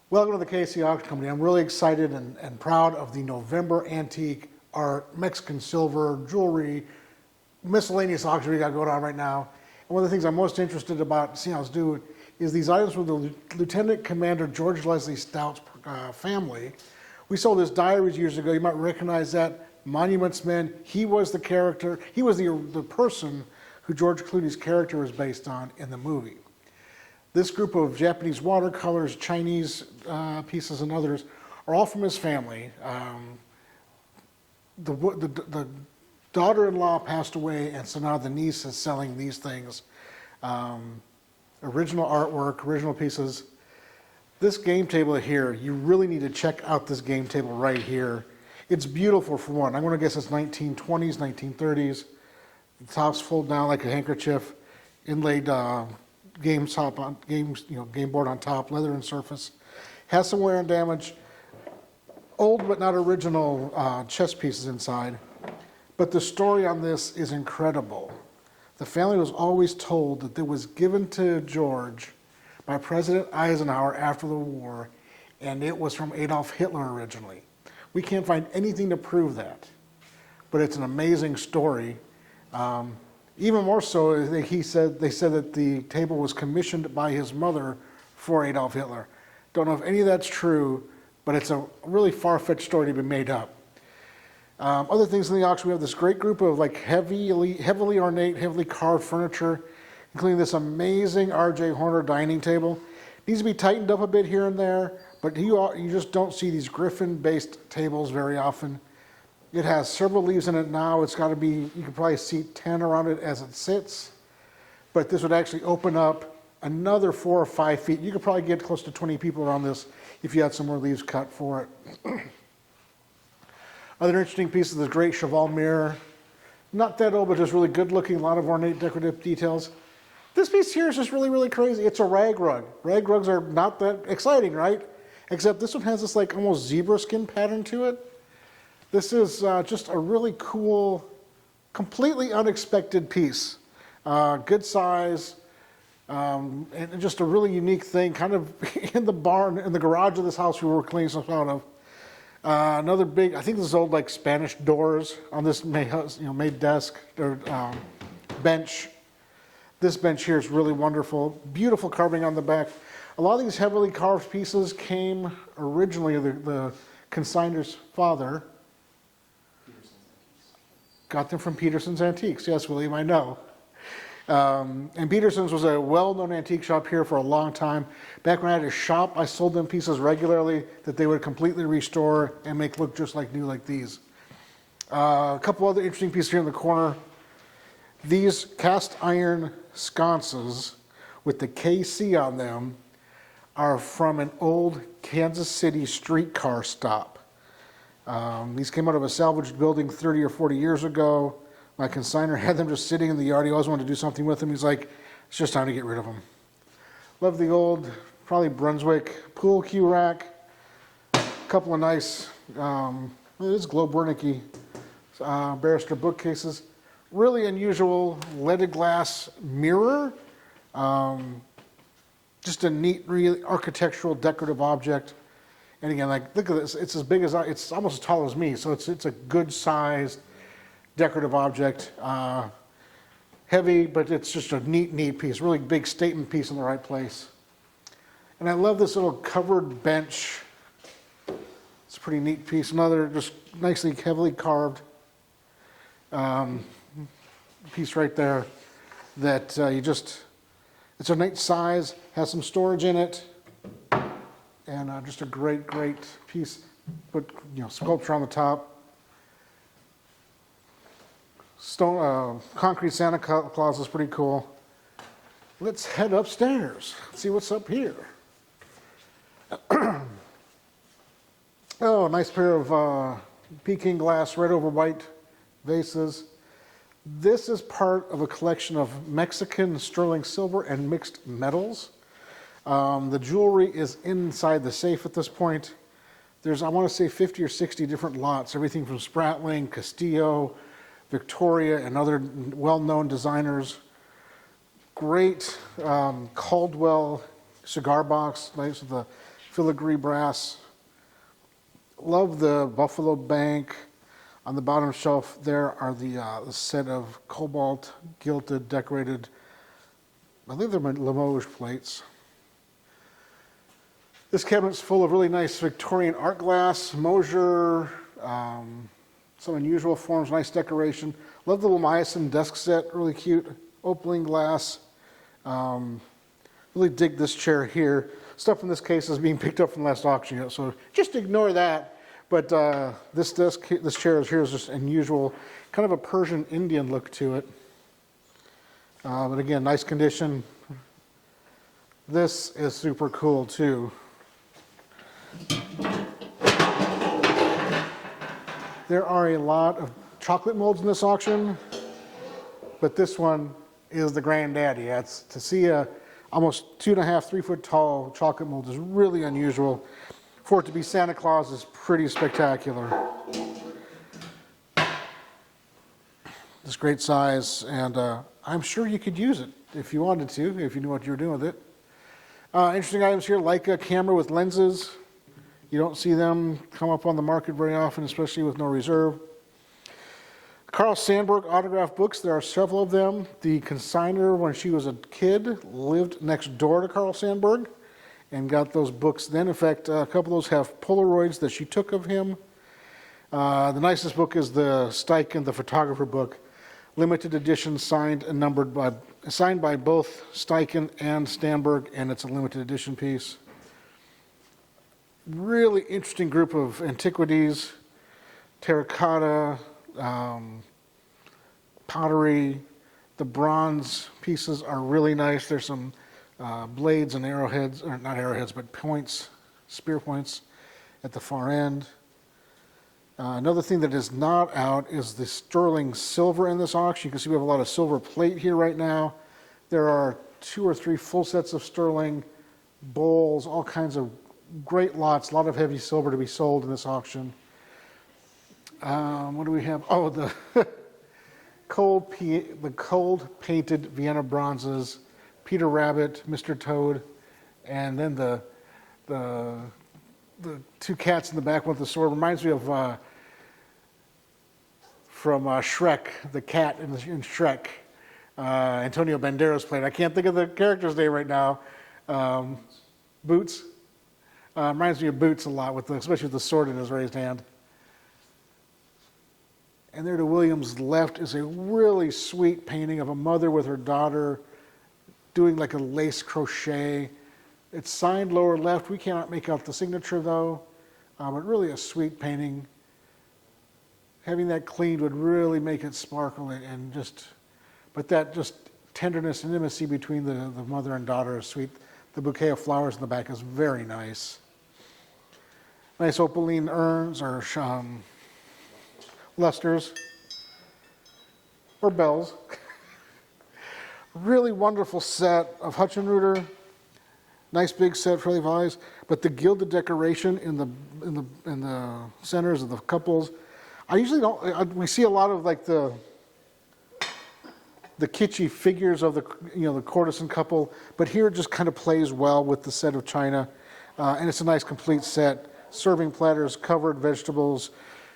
Welcome to the KC Auction Company. I'm really excited and proud of the November antique art, Mexican silver, jewelry, miscellaneous auction we got going on right now. And one of the things I'm most interested about seeing how it's doing is these items from the Lieutenant Commander George Leslie Stout's family. We sold his diaries years ago. You might recognize that. Monuments Men. He was the character. He was the person who George Clooney's character was based on in the movie. This group of Japanese watercolors, Chinese pieces, and others are all from his family. The daughter-in-law passed away, and so now the niece is selling these things. Original artwork, original pieces. This game table here, you really need to check out this game table right here. It's beautiful for one. I'm going to guess it's 1920s, 1930s. The tops fold down like a handkerchief, inlaid game board on top, leather and surface. Has some wear and damage. Old but not original chess pieces inside. But the story on this is incredible. The family was always told that it was given to George by President Eisenhower after the war, and it was from Adolf Hitler originally. We can't find anything to prove that, but it's an amazing story. Even more so, they said that the table was commissioned by his mother for Adolf Hitler. Don't know if any of that's true, but it's a really far-fetched story to be made up. Other things in the auction, we have this great group of like heavily ornate, heavily carved furniture, including this amazing R.J. Horner dining table. Needs to be tightened up a bit here and there, but you just don't see these griffin-based tables very often. It has several leaves in it now. It's got to be, you could probably seat 10 around it as it sits, but this would actually open up another 4 or 5 feet. You could probably get close to 20 people around this if you had some more leaves cut for it. Other interesting pieces, this great cheval mirror. Not that old, but just really good looking, a lot of ornate decorative details. This piece here is just really, really crazy. It's a rag rug. Rag rugs are not that exciting, right? Except this one has this like almost zebra skin pattern to it. This is just a really cool, completely unexpected piece. Good size, and just a really unique thing, kind of in the barn, in the garage of this house we were cleaning stuff out of. Another big, I think this is old like Spanish doors on this made desk or bench. This bench here is really wonderful. Beautiful carving on the back. A lot of these heavily carved pieces came originally, the consignor's father got them from Peterson's Antiques. Yes, William, I know. And Peterson's was a well-known antique shop here for a long time. Back when I had a shop, I sold them pieces regularly that they would completely restore and make look just like new like these. A couple other interesting pieces here in the corner. These cast iron sconces with the KC on them are from an old Kansas City streetcar stop. These came out of a salvaged building 30 or 40 years ago. My consignor had them just sitting in the yard. He always wanted to do something with them. He's like, it's just time to get rid of them. Love the old, probably Brunswick pool cue rack. A couple of nice, it is Globe Wernicke barrister bookcases. Really unusual leaded glass mirror. Just a neat, really architectural, decorative object. And again, like look at this. It's as big as it's almost as tall as me. So it's a good sized decorative object. Heavy, but it's just a neat piece. Really big statement piece in the right place. And I love this little covered bench. It's a pretty neat piece. Another just nicely heavily carved piece right there. That it's a nice size. Has some storage in it. And just a great piece, but sculpture on the top. Stone, concrete Santa Claus is pretty cool. Let's head upstairs. See what's up here. Oh, nice pair of Peking glass red over white vases. This is part of a collection of Mexican sterling silver and mixed metals. The jewelry is inside the safe at this point. There's, I want to say, 50 or 60 different lots, everything from Spratling, Castillo, Victoria, and other well-known designers. Great Caldwell cigar box, nice with the filigree brass. Love the Buffalo Bank. On the bottom shelf there are the set of cobalt gilded decorated, I think they're Limoges plates. This cabinet's full of really nice Victorian art glass, Moser, some unusual forms, nice decoration. Love the little myosin desk set, really cute. Opaline glass. Really dig this chair here. Stuff in this case is being picked up from the last auction, so just ignore that. But this chair here is just unusual, kind of a Persian Indian look to it. But again, nice condition. This is super cool too. There are a lot of chocolate molds in this auction, but this one is the granddaddy. To see a almost 2.5, 3 foot tall chocolate mold is really unusual. For it to be Santa Claus is pretty spectacular. This great size, and I'm sure you could use it if you wanted to, if you knew what you were doing with it. Interesting items here, Leica camera with lenses. You don't see them come up on the market very often, especially with no reserve. Carl Sandburg autograph books, there are several of them. The consignor, when she was a kid, lived next door to Carl Sandburg and got those books then. In fact, a couple of those have Polaroids that she took of him. The nicest book is the Steichen, the photographer book, limited edition, signed and numbered signed by both Steichen and Sandburg, and it's a limited edition piece. Really interesting group of antiquities, terracotta, pottery. The bronze pieces are really nice. There's some blades and arrowheads, or not arrowheads, but points, spear points at the far end. Another thing that is not out is the sterling silver in this auction. You can see we have a lot of silver plate here right now. There are 2 or 3 full sets of sterling, bowls, all kinds of great lots, a lot of heavy silver to be sold in this auction. What do we have? Oh, the cold painted Vienna bronzes, Peter Rabbit, Mr. Toad, and then the 2 cats in the back with the sword. Reminds me of from Shrek, the cat in Shrek. Antonio Banderas played. I can't think of the character's name right now. Boots. Reminds me of Boots a lot, especially with the sword in his raised hand. And there to William's left is a really sweet painting of a mother with her daughter doing like a lace crochet. It's signed lower left. We cannot make out the signature though, but really a sweet painting. Having that cleaned would really make it sparkle but that just tenderness and intimacy between the mother and daughter is sweet. The bouquet of flowers in the back is very nice. Nice opaline urns or lusters or bells. Really wonderful set of Hutchinreuter. Nice big set for the values, but the gilded decoration in the centers of the couples. I usually don't. We see a lot of like the kitschy figures of the courtesan couple, but here it just kind of plays well with the set of china, and it's a nice complete set. Serving platters, covered vegetables,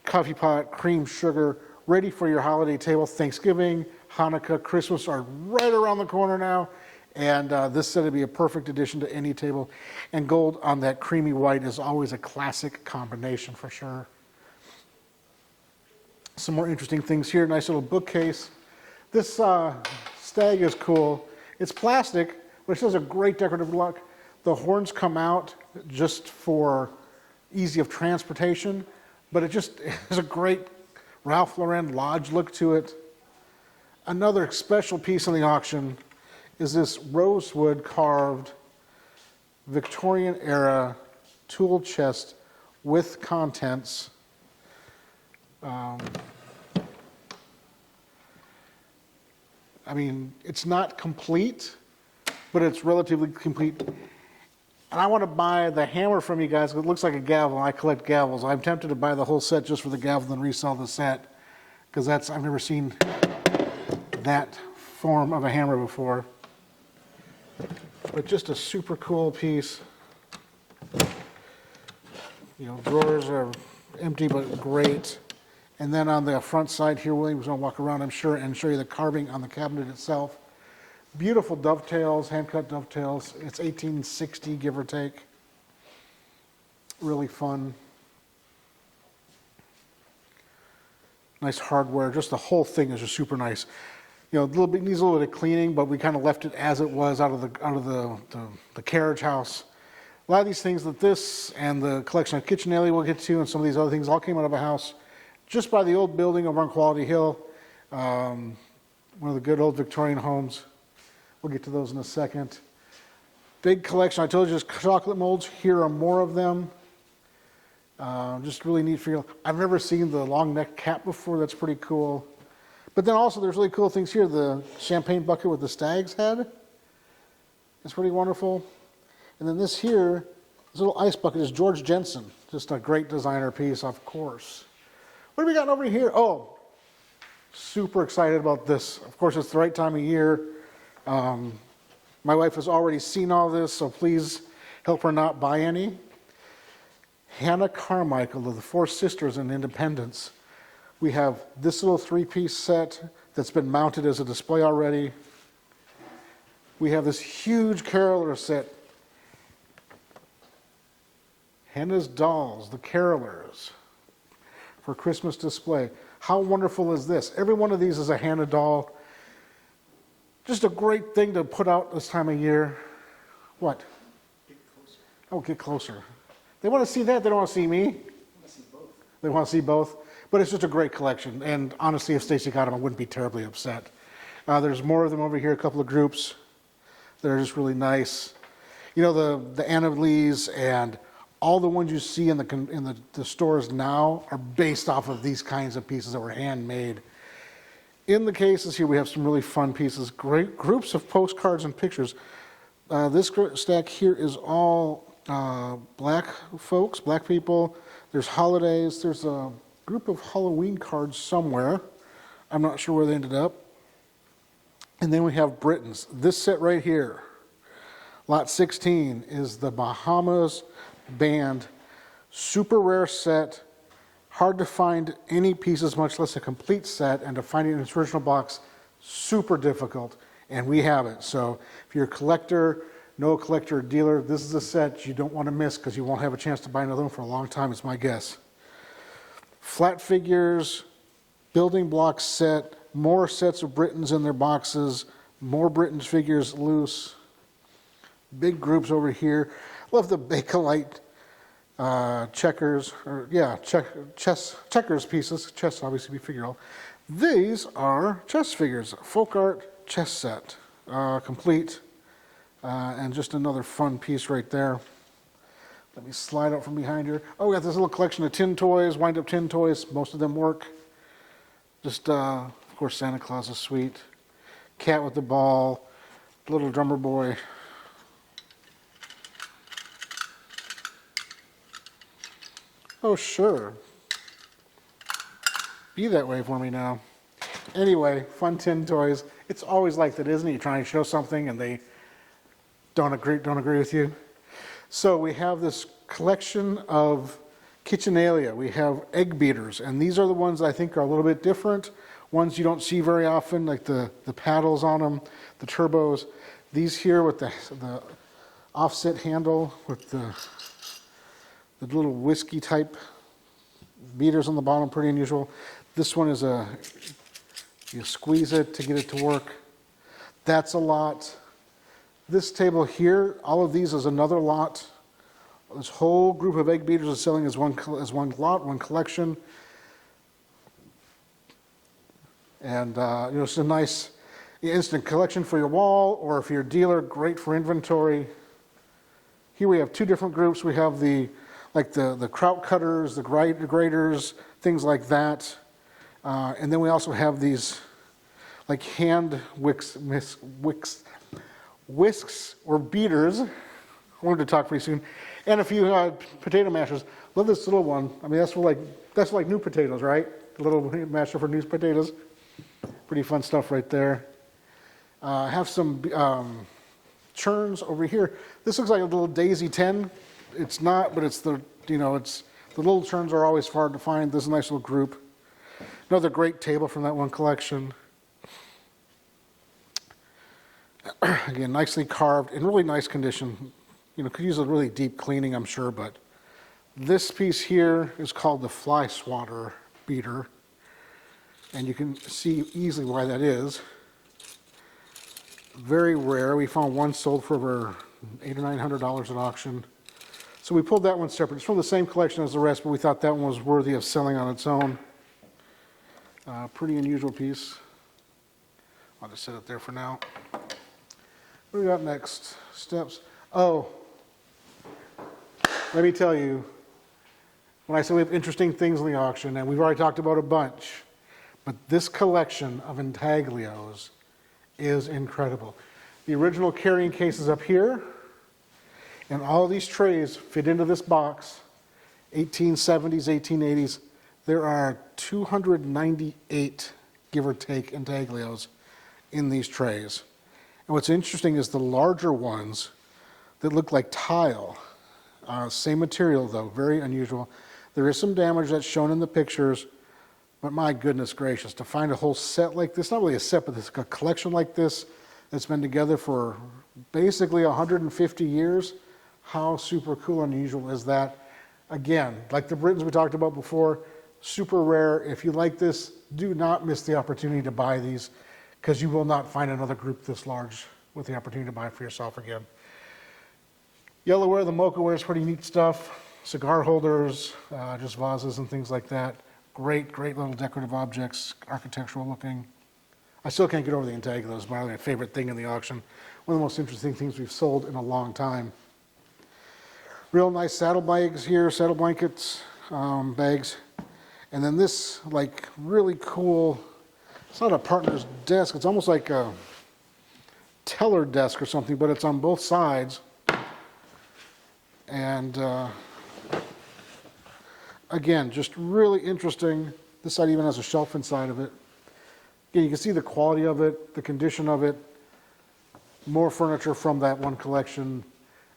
coffee pot, cream, sugar, ready for your holiday table. Thanksgiving, Hanukkah, Christmas are right around the corner now, and this set would be a perfect addition to any table. And gold on that creamy white is always a classic combination for sure. Some more interesting things here. Nice little bookcase. This stag is cool. It's plastic, but it still has a great decorative look. The horns come out just for easy of transportation, but it just has a great Ralph Lauren Lodge look to it. Another special piece in the auction is this rosewood carved Victorian era tool chest with contents. I mean, it's not complete, but it's relatively complete. And I want to buy the hammer from you guys. It looks like a gavel. I collect gavels. I'm tempted to buy the whole set just for the gavel and resell the set, because I've never seen that form of a hammer before. But just a super cool piece. drawers are empty but great. And then on the front side here, William's going to walk around, I'm sure, and show you the carving on the cabinet itself. Beautiful dovetails, hand-cut dovetails. It's 1860, give or take. Really fun. Nice hardware. Just the whole thing is just super nice. A little bit needs a little bit of cleaning, but we kind of left it as it was out of the carriage house. A lot of these things, that this and the collection of kitchenalia we'll get to, and some of these other things, all came out of a house just by the old building over on Quality Hill. One of the good old Victorian homes. We'll get to those in a second. Big collection. I told you, just chocolate molds. Here are more of them. Just really neat for you. I've never seen the long neck cap before. That's pretty cool. But then also there's really cool things here. The champagne bucket with the stag's head. It's pretty wonderful. And then this here, this little ice bucket is George Jensen. Just a great designer piece, of course. What have we got over here? Oh, super excited about this. Of course, it's the right time of year. My wife has already seen all this, so please help her not buy any. Hanna Carmichael of the Four Sisters in Independence. We have this little three-piece set that's been mounted as a display already. We have this huge caroler set. Hanna's Dolls, the Carolers, for Christmas display. How wonderful is this? Every one of these is a Hanna doll. Just a great thing to put out this time of year. What? Get closer. Oh, get closer. They want to see that. They don't want to see me. I want to see both. They want to see both. But it's just a great collection. And honestly, if Stacy got them, I wouldn't be terribly upset. There's more of them over here, a couple of groups that are just really nice. The antiquities and all the ones you see in the stores now are based off of these kinds of pieces that were handmade. In the cases here, we have some really fun pieces. Great groups of postcards and pictures. This stack here is all black folks, black people. There's holidays. There's a group of Halloween cards somewhere. I'm not sure where they ended up. And then we have Britons. This set right here, lot 16, is the Bahamas Band. Super rare set. Hard to find any pieces, much less a complete set, and to find it in its original box, super difficult. And we have it. So if you're a collector, know a collector or dealer, this is a set you don't want to miss because you won't have a chance to buy another one for a long time, is my guess. Flat figures, building block set, more sets of Britons in their boxes, more Britons figures loose. Big groups over here. Love the Bakelite checkers, checkers pieces. Chess obviously be figural. These are chess figures, folk art chess set, complete, and just another fun piece right there. Let me slide out from behind here. Oh, we got this little collection of tin toys, wind-up tin toys. Most of them work. Just, of course, Santa Claus is sweet. Cat with the ball, little drummer boy. Oh, sure. Be that way for me now. Anyway, fun tin toys. It's always like that, isn't it? You're trying to show something and they don't agree with you. So we have this collection of kitchenalia. We have egg beaters, and these are the ones I think are a little bit different. Ones you don't see very often, like the paddles on them, the turbos. These here with the offset handle with the little whiskey type beaters on the bottom, pretty unusual. This one is you squeeze it to get it to work. That's a lot. This table here, all of these is another lot. This whole group of egg beaters is selling as one lot, one collection. And it's a nice instant collection for your wall, or if you're a dealer, great for inventory. Here we have two different groups. We have the kraut cutters, the graters, things like that. And then we also have these like hand whisks or beaters. I wanted to talk pretty soon. And a few potato mashers. Love this little one. I mean, that's like new potatoes, right? A little masher for new potatoes. Pretty fun stuff right there. Have some churns over here. This looks like a little Daisy 10. It's not, but it's the you know, the little terns are always hard to find. This is a nice little group. Another great table from that one collection. Again, nicely carved, in really nice condition. You know, could use a really deep cleaning, I'm sure, but this piece here is called the fly swatter beater, and you can see easily why that is. Very rare. We found one sold for over $800 or $900 at auction. So we pulled that one separate. It's from the same collection as the rest, but we thought that one was worthy of selling on its own. Pretty unusual piece. I'll just set it there for now. What do we got next? Steps. Oh, let me tell you, when I say we have interesting things in the auction, and we've already talked about a bunch, but this collection of intaglios is incredible. The original carrying case is up here, and all of these trays fit into this box, 1870s, 1880s. There are 298, give or take, intaglios in these trays. And what's interesting is the larger ones that look like tile. Same material though, very unusual. There is some damage that's shown in the pictures, but my goodness gracious, to find a whole set like this, not really a set, but a collection like this that's been together for basically 150 years, how super cool and unusual is that? Again, like the Britons we talked about before, super rare. If you like this, do not miss the opportunity to buy these, because you will not find another group this large with the opportunity to buy for yourself again. Yellowware, the mochaware is pretty neat stuff. Cigar holders, just vases and things like that. Great, great little decorative objects, architectural looking. I still can't get over the intaglios, probably my favorite thing in the auction. One of the most interesting things we've sold in a long time. Real nice saddle bags here, saddle blankets, bags. And then this, like, really cool, it's not a partner's desk, it's almost like a teller desk or something, but it's on both sides. And again, just really interesting. This side even has a shelf inside of it. Again, you can see the quality of it, the condition of it. More furniture from that one collection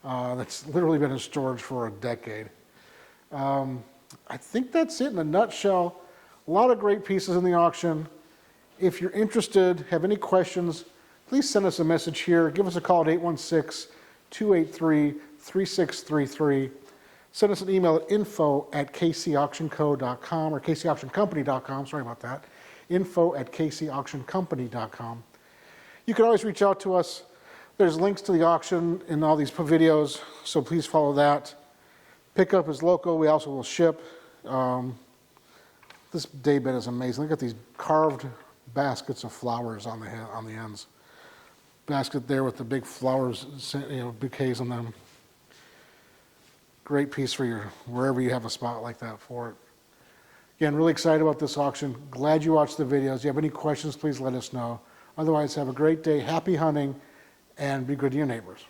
that's literally been in storage for a decade. I think that's it in a nutshell. A lot of great pieces in the auction. If you're interested, have any questions, please send us a message here. Give us a call at 816-283-3633. Send us an email at info@kcauctionco.com or kcauctioncompany.com. Sorry about that. info@kcauctioncompany.com. You can always reach out to us. There's links to the auction in all these videos, so please follow that. Pickup is local. We also will ship. This daybed is amazing. Look at these carved baskets of flowers on the ends. Basket there with the big flowers, bouquets on them. Great piece for wherever you have a spot like that for it. Again, really excited about this auction. Glad you watched the videos. If you have any questions, please let us know. Otherwise, have a great day. Happy hunting, and be good to your neighbors.